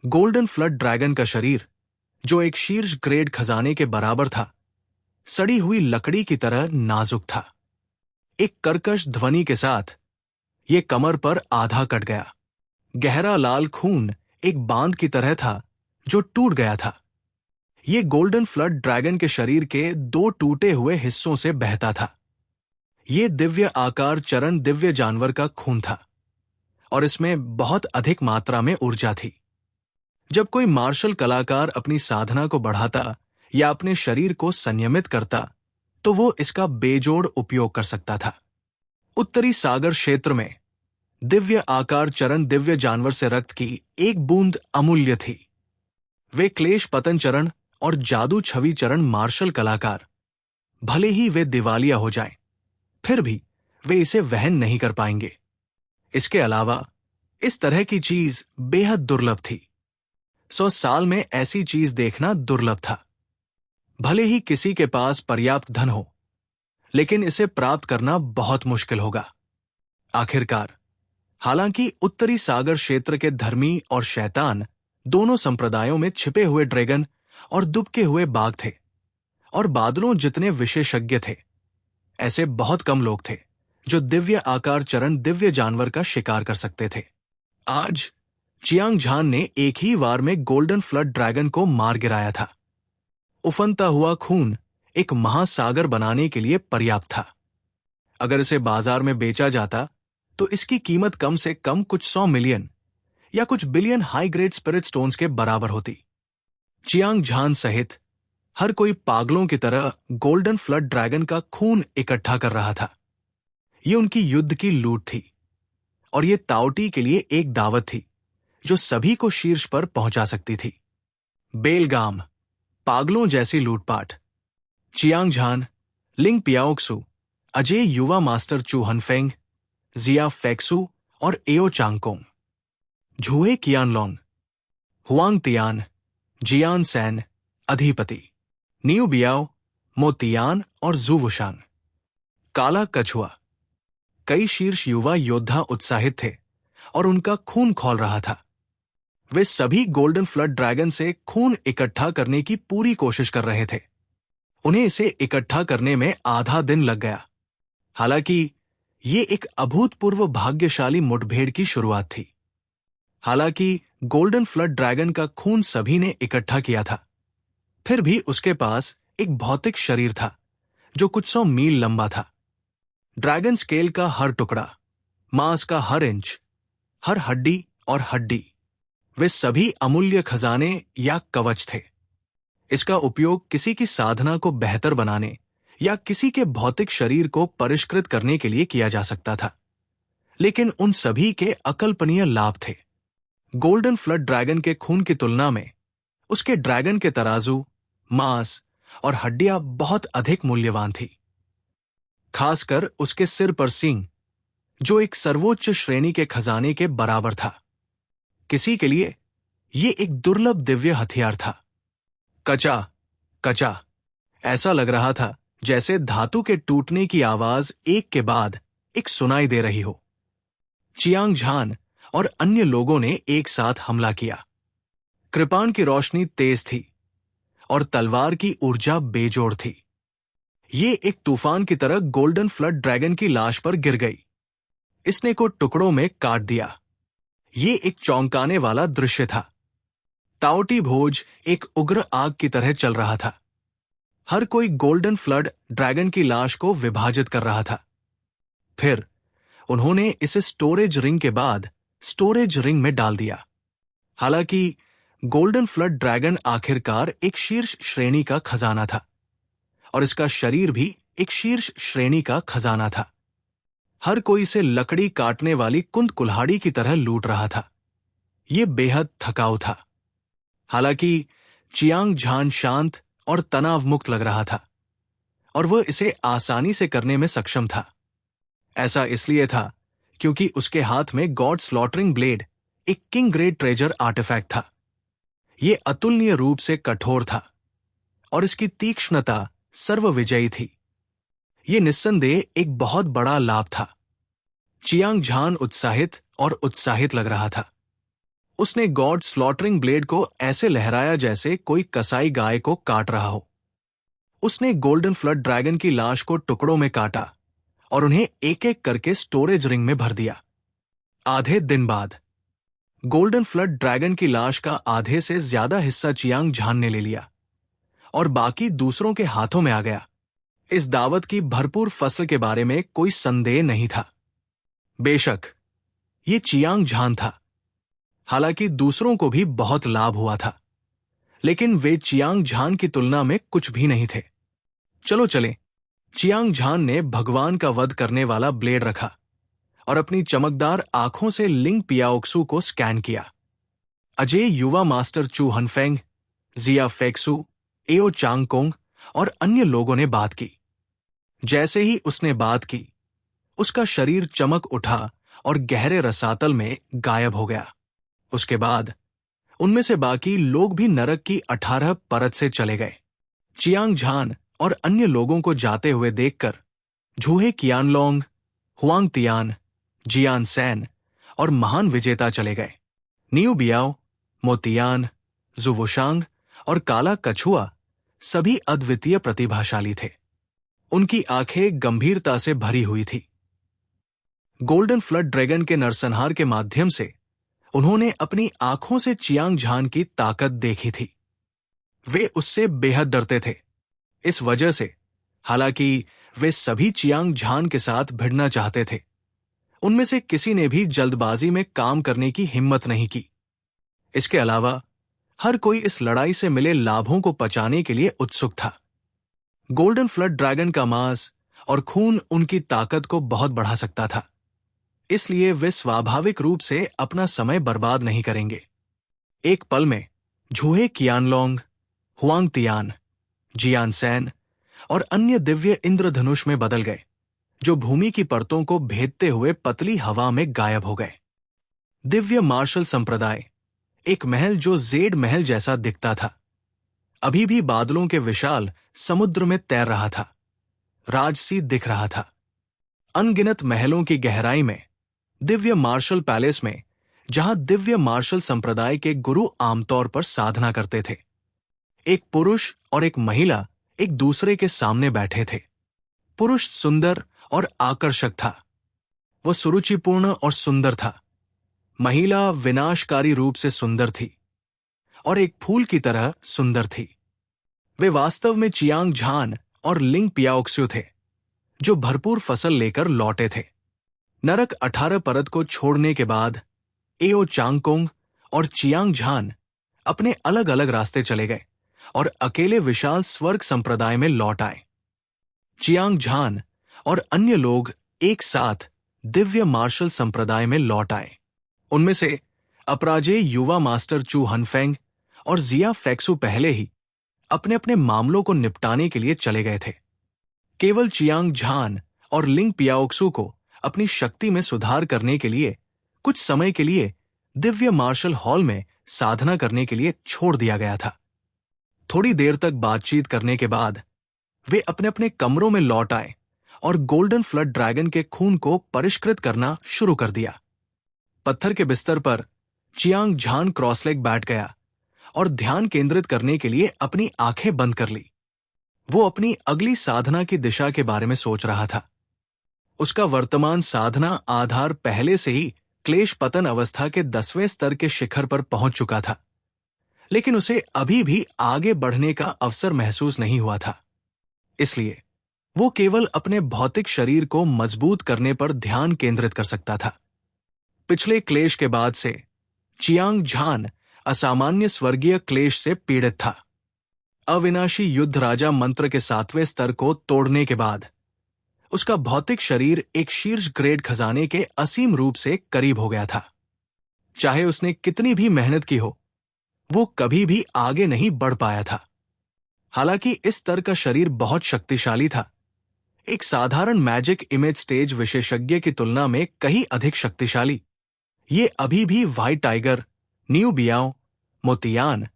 गोल्डन फ्लड ड्रैगन का शरीर, जो एक शीर्ष ग्रेड खजाने के बराबर था, सड़ी हुई लकड़ी की तरह नाजुक था। एक कर्कश ध्वनि के साथ ये कमर पर आधा कट गया। गहरा लाल खून एक बांध की तरह था जो टूट गया था। ये गोल्डन फ्लड ड्रैगन के शरीर के 2 टूटे हुए हिस्सों से बहता था। ये दिव्य आकार चरण दिव्य जानवर का खून था और इसमें बहुत अधिक मात्रा में ऊर्जा थी। जब कोई मार्शल कलाकार अपनी साधना को बढ़ाता या अपने शरीर को संयमित करता, तो वो इसका बेजोड़ उपयोग कर सकता था। उत्तरी सागर क्षेत्र में दिव्य आकार चरण दिव्य जानवर से रक्त की एक बूंद अमूल्य थी। वे क्लेश पतन चरण और जादू छवि चरण मार्शल कलाकार, भले ही वे दिवालिया हो जाएं, फिर भी वे इसे वहन नहीं कर पाएंगे। इसके अलावा इस तरह की चीज बेहद दुर्लभ थी। 100 साल में ऐसी चीज देखना दुर्लभ था। भले ही किसी के पास पर्याप्त धन हो, लेकिन इसे प्राप्त करना बहुत मुश्किल होगा। आखिरकार, हालांकि उत्तरी सागर क्षेत्र के धर्मी और शैतान दोनों संप्रदायों में छिपे हुए ड्रैगन और दुबके हुए बाघ थे और बादलों जितने विशेषज्ञ थे, ऐसे बहुत कम लोग थे जो दिव्य आकार चरण दिव्य जानवर का शिकार कर सकते थे। आज चियांग झान ने एक ही वार में गोल्डन फ्लड ड्रैगन को मार गिराया था। उफनता हुआ खून एक महासागर बनाने के लिए पर्याप्त था। अगर इसे बाजार में बेचा जाता तो इसकी कीमत कम से कम कुछ 100 मिलियन या कुछ billion high grade spirit stones के बराबर होती। चियांग झान सहित हर कोई पागलों की तरह गोल्डन फ्लड ड्रैगन का खून इकट्ठा कर रहा था। ये उनकी युद्ध की लूट थी और ये ताओटी के लिए एक दावत थी जो सभी को शीर्ष पर पहुंचा सकती थी। बेलगाम, पागलों जैसी लूटपाट। चियांग झान, लिंग पियाओक्सु, अजय युवा मास्टर चू हनफेंग, जिया फेक्सु और एओ चांगकोंग, झुए कियानलोंग, हुआंग तियान, जियान सैन, अधिपति, नियू बियाओ, मोतियान और जूवुशान, काला कछुआ। कई शीर्ष युवा योद्धा उत्साहित थे और उनका खून खौल रहा था। वे सभी गोल्डन फ्लड ड्रैगन से खून इकट्ठा करने की पूरी कोशिश कर रहे थे। उन्हें इसे इकट्ठा करने में आधा दिन लग गया। हालांकि ये एक अभूतपूर्व भाग्यशाली मुठभेड़ की शुरुआत थी। हालांकि गोल्डन फ्लड ड्रैगन का खून सभी ने इकट्ठा किया था, फिर भी उसके पास एक भौतिक शरीर था जो कुछ 100 मील लंबा था। ड्रैगन स्केल का हर टुकड़ा, मांस का हर इंच, हर हड्डी और हड्डी, वे सभी अमूल्य खजाने या कवच थे। इसका उपयोग किसी की साधना को बेहतर बनाने या किसी के भौतिक शरीर को परिष्कृत करने के लिए किया जा सकता था, लेकिन उन सभी के अकल्पनीय लाभ थे। गोल्डन फ्लड ड्रैगन के खून की तुलना में उसके ड्रैगन के तराजू, मांस और हड्डियां बहुत अधिक मूल्यवान थी। खासकर उसके सिर पर सींग, जो एक सर्वोच्च श्रेणी के खजाने के बराबर था। किसी के लिए यह एक दुर्लभ दिव्य हथियार था। कचा कचा, ऐसा लग रहा था जैसे धातु के टूटने की आवाज एक के बाद एक सुनाई दे रही हो। चियांग झान और अन्य लोगों ने एक साथ हमला किया। कृपाण की रोशनी तेज थी और तलवार की ऊर्जा बेजोड़ थी। ये एक तूफान की तरह गोल्डन फ्लड ड्रैगन की लाश पर गिर गई। इसने को टुकड़ों में काट दिया। ये एक चौंकाने वाला दृश्य था। ताओटी भोज एक उग्र आग की तरह चल रहा था। हर कोई गोल्डन फ्लड ड्रैगन की लाश को विभाजित कर रहा था। फिर उन्होंने इसे स्टोरेज रिंग के बाद स्टोरेज रिंग में डाल दिया। हालांकि गोल्डन फ्लड ड्रैगन आखिरकार एक शीर्ष श्रेणी का खजाना था और इसका शरीर भी एक शीर्ष श्रेणी का खजाना था। हर कोई इसे लकड़ी काटने वाली कुंद कुल्हाड़ी की तरह लूट रहा था। यह बेहद थकाऊ था। हालांकि चियांग झान शांत और तनाव मुक्त लग रहा था और वह इसे आसानी से करने में सक्षम था। ऐसा इसलिए था क्योंकि उसके हाथ में गॉड स्लॉटरिंग ब्लेड एक किंग ग्रेड ट्रेजर आर्टिफैक्ट था। यह अतुलनीय रूप से कठोर था और इसकी तीक्ष्णता सर्वविजयी थी। यह निस्संदेह एक बहुत बड़ा लाभ था। चियांग झान उत्साहित और उत्साहित लग रहा था। उसने गॉड स्लॉटरिंग ब्लेड को ऐसे लहराया जैसे कोई कसाई गाय को काट रहा हो। उसने गोल्डन फ्लड ड्रैगन की लाश को टुकड़ों में काटा और उन्हें एक एक करके स्टोरेज रिंग में भर दिया। आधे दिन बाद गोल्डन फ्लड ड्रैगन की लाश का आधे से ज्यादा हिस्सा चियांग झान ने ले लिया और बाकी दूसरों के हाथों में आ गया। इस दावत की भरपूर फसल के बारे में कोई संदेह नहीं था। बेशक ये चियांग झान था। हालांकि दूसरों को भी बहुत लाभ हुआ था, लेकिन वे चियांग झान की तुलना में कुछ भी नहीं थे। चलो चलें। चियांग झान ने भगवान का वध करने वाला ब्लेड रखा और अपनी चमकदार आंखों से लिंग पियाओक्सु को स्कैन किया। अजय युवा मास्टर चू हनफेंग, जिया फेक्सु, एओ चांगकोंग और अन्य लोगों ने बात की। जैसे ही उसने बात की, उसका शरीर चमक उठा और गहरे रसातल में गायब हो गया। उसके बाद उनमें से बाकी लोग भी नरक की 18 परत से चले गए। चियांग झान और अन्य लोगों को जाते हुए देखकर झूहे कियानलोंग, हुआंग तियान, जियान सैन और महान विजेता चले गए। नियू बियाओ, मोतियान, जुवुशांग और काला कछुआ सभी अद्वितीय प्रतिभाशाली थे। उनकी आंखें गंभीरता से भरी हुई थी। गोल्डन फ्लड ड्रैगन के नरसंहार के माध्यम से उन्होंने अपनी आंखों से चियांग झान की ताकत देखी थी। वे उससे बेहद डरते थे। इस वजह से, हालांकि वे सभी चियांग झान के साथ भिड़ना चाहते थे, उनमें से किसी ने भी जल्दबाजी में काम करने की हिम्मत नहीं की। इसके अलावा हर कोई इस लड़ाई से मिले लाभों को पचाने के लिए उत्सुक था। गोल्डन फ्लड ड्रैगन का मांस और खून उनकी ताकत को बहुत बढ़ा सकता था, इसलिए वे स्वाभाविक रूप से अपना समय बर्बाद नहीं करेंगे। एक पल में झूहे कियानलोंग, हुआंग तियान, जियान सैन और अन्य दिव्य इंद्रधनुष में बदल गए, जो भूमि की परतों को भेदते हुए पतली हवा में गायब हो गए। दिव्य मार्शल संप्रदाय, एक महल जो जेड महल जैसा दिखता था, अभी भी बादलों के विशाल समुद्र में तैर रहा था, राजसी दिख रहा था। अनगिनत महलों की गहराई में दिव्य मार्शल पैलेस में, जहां दिव्य मार्शल संप्रदाय के गुरु आमतौर पर साधना करते थे, एक पुरुष और एक महिला एक दूसरे के सामने बैठे थे। पुरुष सुंदर और आकर्षक था, वह सुरुचिपूर्ण और सुंदर था। महिला विनाशकारी रूप से सुंदर थी और एक फूल की तरह सुंदर थी। वे वास्तव में चियांग झान और लिंग पियाओक्स्यू थे, जो भरपूर फसल लेकर लौटे थे। नरक 18 परत को छोड़ने के बाद एओ चांगकोंग और चियांग झान अपने अलग अलग रास्ते चले गए और अकेले विशाल स्वर्ग संप्रदाय में लौट आए। चियांग झान और अन्य लोग एक साथ दिव्य मार्शल संप्रदाय में लौट आए। उनमें से अपराजेय युवा मास्टर चू हनफेंग और जिया फेक्सू पहले ही अपने अपने मामलों को निपटाने के लिए चले गए थे। केवल चियांग झान और लिंग पियाओक्सू को अपनी शक्ति में सुधार करने के लिए कुछ समय के लिए दिव्य मार्शल हॉल में साधना करने के लिए छोड़ दिया गया था। थोड़ी देर तक बातचीत करने के बाद वे अपने अपने कमरों में लौट आए और गोल्डन फ्लड ड्रैगन के खून को परिष्कृत करना शुरू कर दिया। पत्थर के बिस्तर पर चियांग झान क्रॉसलेग बैठ गया और ध्यान केंद्रित करने के लिए अपनी आंखें बंद कर ली। वो अपनी अगली साधना की दिशा के बारे में सोच रहा था। उसका वर्तमान साधना आधार पहले से ही क्लेश पतन अवस्था के 10वें स्तर के शिखर पर पहुंच चुका था, लेकिन उसे अभी भी आगे बढ़ने का अवसर महसूस नहीं हुआ था। इसलिए वो केवल अपने भौतिक शरीर को मजबूत करने पर ध्यान केंद्रित कर सकता था। पिछले क्लेश के बाद से चियांग झान असामान्य स्वर्गीय क्लेश से पीड़ित था। अविनाशी युद्ध राजा मंत्र के 7वें स्तर को तोड़ने के बाद उसका भौतिक शरीर एक शीर्ष ग्रेड खजाने के असीम रूप से करीब हो गया था। चाहे उसने कितनी भी मेहनत की हो, वो कभी भी आगे नहीं बढ़ पाया था। हालांकि इस स्तर का शरीर बहुत शक्तिशाली था, एक साधारण मैजिक इमेज स्टेज विशेषज्ञ की तुलना में कहीं अधिक शक्तिशाली। ये अभी भी व्हाइट टाइगर, न्यू बियाओ, मोतियान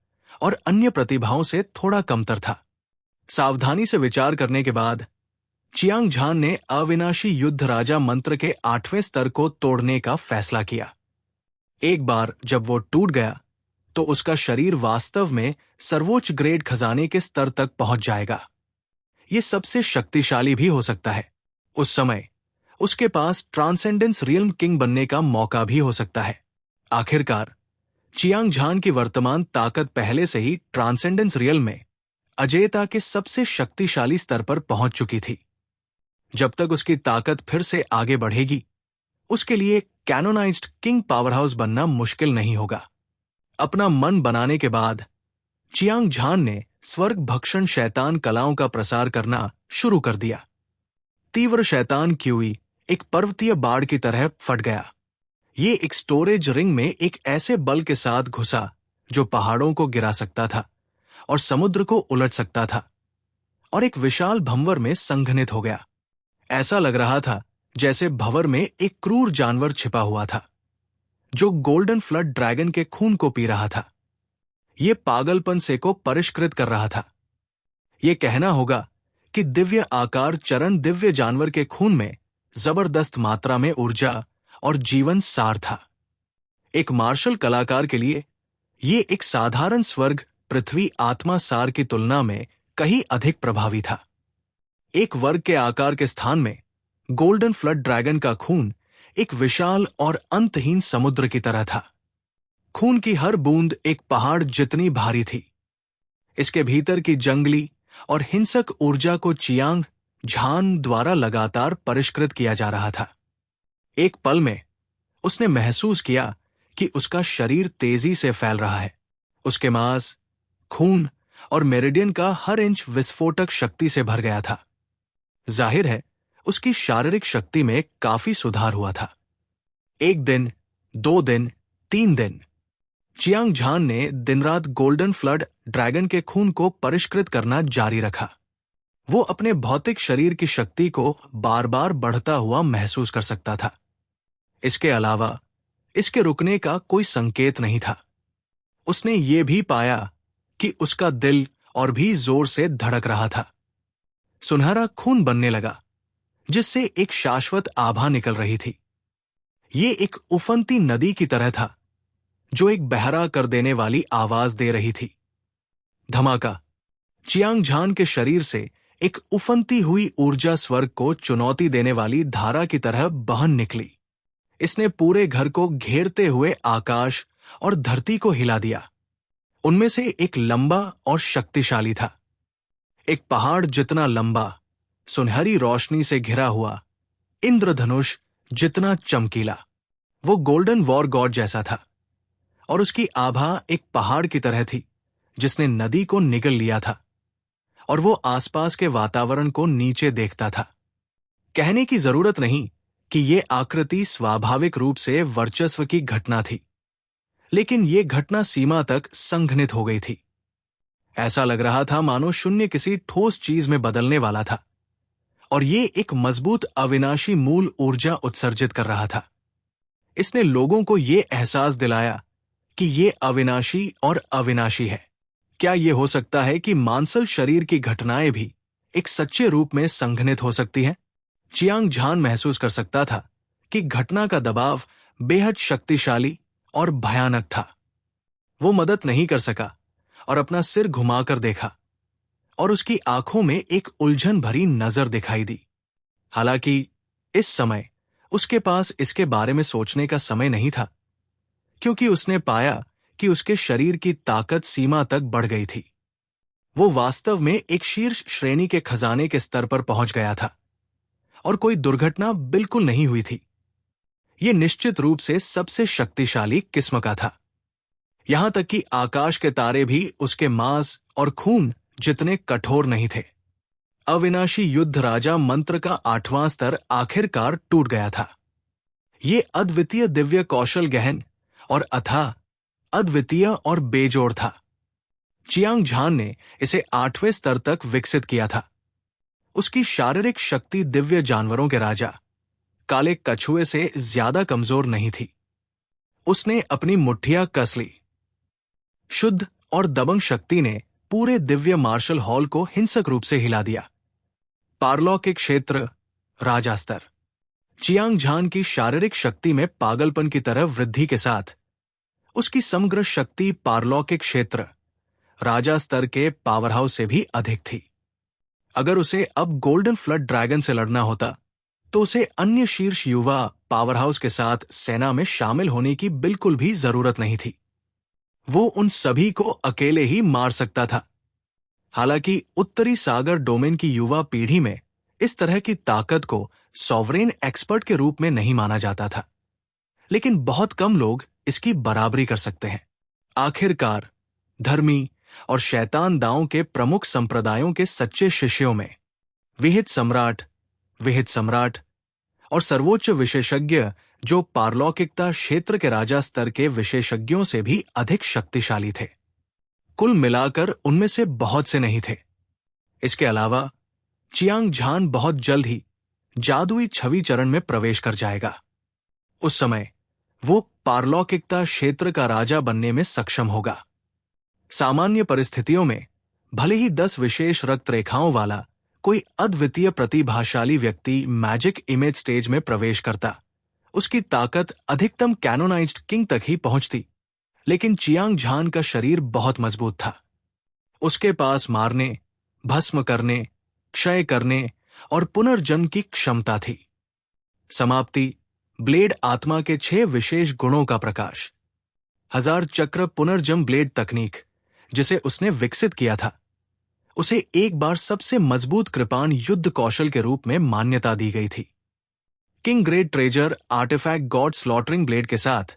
और अन्य प्रतिभाओं से थोड़ा कमतर था। सावधानी से विचार करने के बाद चियांग झान ने अविनाशी युद्ध राजा मंत्र के 8वें स्तर को तोड़ने का फैसला किया। एक बार जब वो टूट गया तो उसका शरीर वास्तव में सर्वोच्च ग्रेड खजाने के स्तर तक पहुंच जाएगा। ये सबसे शक्तिशाली भी हो सकता है। उस समय उसके पास ट्रांसेंडेंस रियल्म किंग बनने का मौका भी हो सकता है। आखिरकार चियांग झान की वर्तमान ताकत पहले से ही ट्रांसेंडेंस रियल्म में अजेयता के सबसे शक्तिशाली स्तर पर पहुंच चुकी थी। जब तक उसकी ताकत फिर से आगे बढ़ेगी, उसके लिए कैनोनाइज्ड किंग पावरहाउस बनना मुश्किल नहीं होगा। अपना मन बनाने के बाद चियांग झान ने स्वर्ग भक्षण शैतान कलाओं का प्रसार करना शुरू कर दिया। तीव्र शैतान क्यूई एक पर्वतीय बाढ़ की तरह फट गया। ये एक स्टोरेज रिंग में एक ऐसे बल के साथ घुसा जो पहाड़ों को गिरा सकता था और समुद्र को उलट सकता था, और एक विशाल भंवर में संघनित हो गया। ऐसा लग रहा था जैसे भंवर में एक क्रूर जानवर छिपा हुआ था जो गोल्डन फ्लड ड्रैगन के खून को पी रहा था। ये पागलपन से को परिष्कृत कर रहा था। ये कहना होगा कि दिव्य आकार चरण दिव्य जानवर के खून में जबरदस्त मात्रा में ऊर्जा और जीवन सार था। एक मार्शल कलाकार के लिए ये एक साधारण स्वर्ग पृथ्वी आत्मा सार की तुलना में कहीं अधिक प्रभावी था। एक वर्ग के आकार के स्थान में गोल्डन फ्लड ड्रैगन का खून एक विशाल और अंतहीन समुद्र की तरह था। खून की हर बूंद एक पहाड़ जितनी भारी थी। इसके भीतर की जंगली और हिंसक ऊर्जा को चियांग झान द्वारा लगातार परिष्कृत किया जा रहा था। एक पल में उसने महसूस किया कि उसका शरीर तेजी से फैल रहा है उसके मांस, खून और मेरिडियन का हर इंच विस्फोटक शक्ति से भर गया था। जाहिर है, उसकी शारीरिक शक्ति में काफी सुधार हुआ था। 1 दिन, 2 दिन, 3 दिन, चियांग झान ने दिन रात गोल्डन फ्लड ड्रैगन के खून को परिष्कृत करना जारी रखा। वो अपने भौतिक शरीर की शक्ति को बार बार बढ़ता हुआ महसूस कर सकता था। इसके अलावा इसके रुकने का कोई संकेत नहीं था। उसने ये भी पाया कि उसका दिल और भी जोर से धड़क रहा था। सुनहरा खून बनने लगा, जिससे एक शाश्वत आभा निकल रही थी। ये एक उफनती नदी की तरह था, जो एक बहरा कर देने वाली आवाज दे रही थी। धमाका! चियांग झान के शरीर से एक उफनती हुई ऊर्जा स्वर्ग को चुनौती देने वाली धारा की तरह बहन निकली। इसने पूरे घर को घेरते हुए आकाश और धरती को हिला दिया। उनमें से एक लंबा और शक्तिशाली था, एक पहाड़ जितना लंबा, सुनहरी रोशनी से घिरा हुआ, इंद्रधनुष जितना चमकीला। वो गोल्डन वॉर गॉड जैसा था, और उसकी आभा एक पहाड़ की तरह थी जिसने नदी को निगल लिया था, और वो आसपास के वातावरण को नीचे देखता था। कहने की जरूरत नहीं कि ये आकृति स्वाभाविक रूप से वर्चस्व की घटना थी, लेकिन ये घटना सीमा तक संघनित हो गई थी। ऐसा लग रहा था मानो शून्य किसी ठोस चीज में बदलने वाला था, और ये एक मजबूत अविनाशी मूल ऊर्जा उत्सर्जित कर रहा था। इसने लोगों को ये एहसास दिलाया कि ये अविनाशी और अविनाशी है। क्या ये हो सकता है कि मांसल शरीर की घटनाएं भी एक सच्चे रूप में संघनित हो सकती हैं? चियांग झान महसूस कर सकता था कि घटना का दबाव बेहद शक्तिशाली और भयानक था। वो मदद नहीं कर सका और अपना सिर घुमाकर देखा, और उसकी आंखों में एक उलझन भरी नजर दिखाई दी। हालांकि इस समय उसके पास इसके बारे में सोचने का समय नहीं था, क्योंकि उसने पाया कि उसके शरीर की ताकत सीमा तक बढ़ गई थी। वो वास्तव में एक शीर्ष श्रेणी के खजाने के स्तर पर पहुंच गया था, और कोई दुर्घटना बिल्कुल नहीं हुई थी। ये निश्चित रूप से सबसे शक्तिशाली किस्म का था। यहां तक कि आकाश के तारे भी उसके मांस और खून जितने कठोर नहीं थे। अविनाशी युद्ध राजा मंत्र का 8वां स्तर आखिरकार टूट गया था। ये अद्वितीय दिव्य कौशल गहन और अथाह, अद्वितीय और बेजोड़ था। चियांग झान ने इसे 8वें स्तर तक विकसित किया था। उसकी शारीरिक शक्ति दिव्य जानवरों के राजा काले कछुए से ज्यादा कमजोर नहीं थी। उसने अपनी मुट्ठियां कस ली। शुद्ध और दबंग शक्ति ने पूरे दिव्य मार्शल हॉल को हिंसक रूप से हिला दिया। पारलौकिक क्षेत्र, राजा स्तर। चियांग झान की शारीरिक शक्ति में पागलपन की तरह वृद्धि के साथ उसकी समग्र शक्ति पारलौकिक क्षेत्र, राजा स्तर के पावरहाउस से भी अधिक थी। अगर उसे अब गोल्डन फ्लड ड्रैगन से लड़ना होता, तो उसे अन्य शीर्ष युवा पावरहाउस के साथ सेना में शामिल होने की बिल्कुल भी जरूरत नहीं थी। वो उन सभी को अकेले ही मार सकता था। हालांकि उत्तरी सागर डोमेन की युवा पीढ़ी में इस तरह की ताकत को सॉवरेन एक्सपर्ट के रूप में नहीं माना जाता था, लेकिन बहुत कम लोग इसकी बराबरी कर सकते हैं। आखिरकार धर्मी और शैतान दांव के प्रमुख संप्रदायों के सच्चे शिष्यों में विहित सम्राट और सर्वोच्च विशेषज्ञ, जो पारलौकिकता क्षेत्र के राजा स्तर के विशेषज्ञों से भी अधिक शक्तिशाली थे। कुल मिलाकर उनमें से बहुत से नहीं थे। इसके अलावा चियांग झान बहुत जल्द ही जादुई छवि चरण में प्रवेश कर जाएगा। उस समय वो पारलौकिकता क्षेत्र का राजा बनने में सक्षम होगा। सामान्य परिस्थितियों में भले ही 10 विशेष रक्त रेखाओं वाला कोई अद्वितीय प्रतिभाशाली व्यक्ति मैजिक इमेज स्टेज में प्रवेश करता, उसकी ताकत अधिकतम कैनोनाइज्ड किंग तक ही पहुंचती। लेकिन चियांग झान का शरीर बहुत मजबूत था। उसके पास मारने, भस्म करने, क्षय करने और पुनर्जन्म की क्षमता थी। समाप्ति, ब्लेड आत्मा के 6 विशेष गुणों का प्रकाश, 1000 चक्र पुनर्जन्म ब्लेड तकनीक जिसे उसने विकसित किया था, उसे एक बार सबसे मजबूत कृपाण युद्ध कौशल के रूप में मान्यता दी गई थी। King great treasure artifact god slaughtering blade के साथ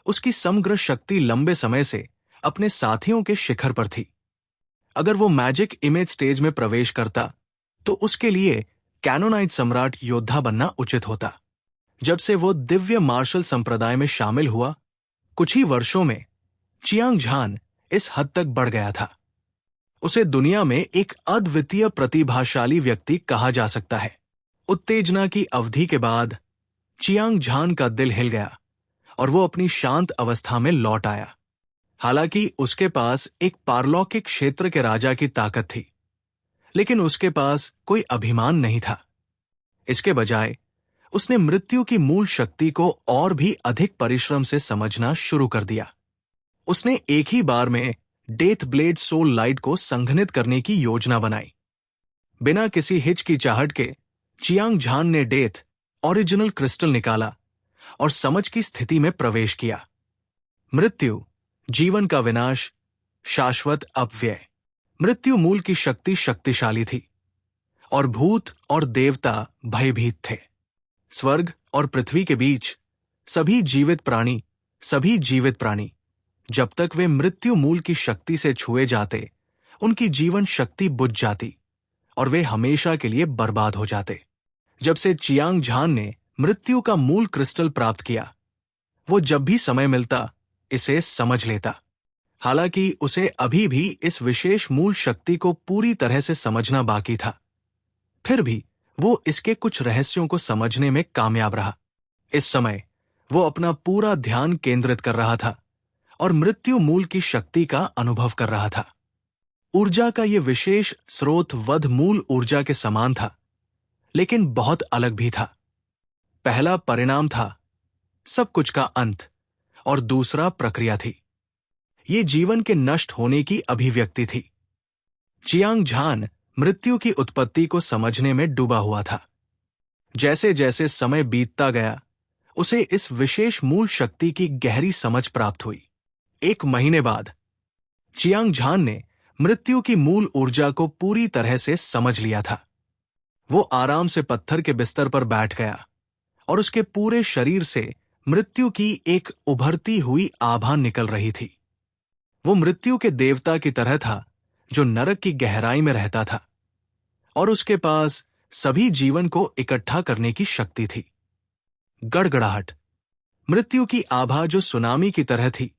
उसकी समग्र शक्ति लंबे समय से अपने साथियों के शिखर पर थी। अगर वो मैजिक इमेज स्टेज में प्रवेश करता तो उसके लिए कैनोनाइट सम्राट योद्धा बनना उचित होता। जब से वो दिव्य मार्शल संप्रदाय में शामिल हुआ, कुछ ही वर्षों में चियांग झान इस हद तक बढ़ गया था। उसे दुनिया में एक अद्वितीय प्रतिभाशाली व्यक्ति कहा जा सकता है। उत्तेजना की अवधि के बाद चियांग झान का दिल हिल गया और वो अपनी शांत अवस्था में लौट आया। हालांकि उसके पास एक पारलौकिक क्षेत्र के राजा की ताकत थी, लेकिन उसके पास कोई अभिमान नहीं था। इसके बजाय उसने मृत्यु की मूल शक्ति को और भी अधिक परिश्रम से समझना शुरू कर दिया। उसने एक ही बार में डेथ ब्लेड सोल लाइट को संघनित करने की योजना बनाई। बिना किसी हिचकिचाहट के चियांग झान ने डेथ ओरिजिनल क्रिस्टल निकाला और समझ की स्थिति में प्रवेश किया। मृत्यु, जीवन का विनाश, शाश्वत अपव्यय। मृत्यु मूल की शक्ति शक्तिशाली थी और भूत और देवता भयभीत थे। स्वर्ग और पृथ्वी के बीच सभी जीवित प्राणी जब तक वे मृत्यु मूल की शक्ति से छुए जाते, उनकी जीवन शक्ति बुझ जाती और वे हमेशा के लिए बर्बाद हो जाते। जब से चियांग झान ने मृत्यु का मूल क्रिस्टल प्राप्त किया, वो जब भी समय मिलता इसे समझ लेता। हालांकि उसे अभी भी इस विशेष मूल शक्ति को पूरी तरह से समझना बाकी था, फिर भी वो इसके कुछ रहस्यों को समझने में कामयाब रहा। इस समय वो अपना पूरा ध्यान केंद्रित कर रहा था और मृत्यु मूल की शक्ति का अनुभव कर रहा था। ऊर्जा का ये विशेष स्रोत वध मूल ऊर्जा के समान था, लेकिन बहुत अलग भी था। पहला परिणाम था सब कुछ का अंत और दूसरा प्रक्रिया थी। ये जीवन के नष्ट होने की अभिव्यक्ति थी। चियांग झान मृत्यु की उत्पत्ति को समझने में डूबा हुआ था। जैसे जैसे समय बीतता गया, उसे इस विशेष मूल शक्ति की गहरी समझ प्राप्त हुई। 1 महीने बाद चियांग झान ने मृत्यु की मूल ऊर्जा को पूरी तरह से समझ लिया था। वो आराम से पत्थर के बिस्तर पर बैठ गया और उसके पूरे शरीर से मृत्यु की एक उभरती हुई आभा निकल रही थी। वो मृत्यु के देवता की तरह था जो नरक की गहराई में रहता था और उसके पास सभी जीवन को इकट्ठा करने की शक्ति थी। गड़गड़ाहट। मृत्यु की आभा जो सुनामी की तरह थी,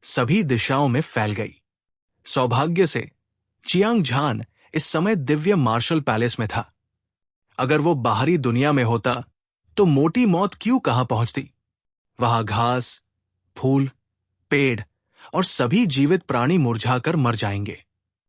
सभी दिशाओं में फैल गई। सौभाग्य से चियांग झान इस समय दिव्य मार्शल पैलेस में था। अगर वो बाहरी दुनिया में होता तो मोटी मौत क्यों कहां पहुंचती। वहां घास, फूल, पेड़ और सभी जीवित प्राणी मुरझाकर मर जाएंगे।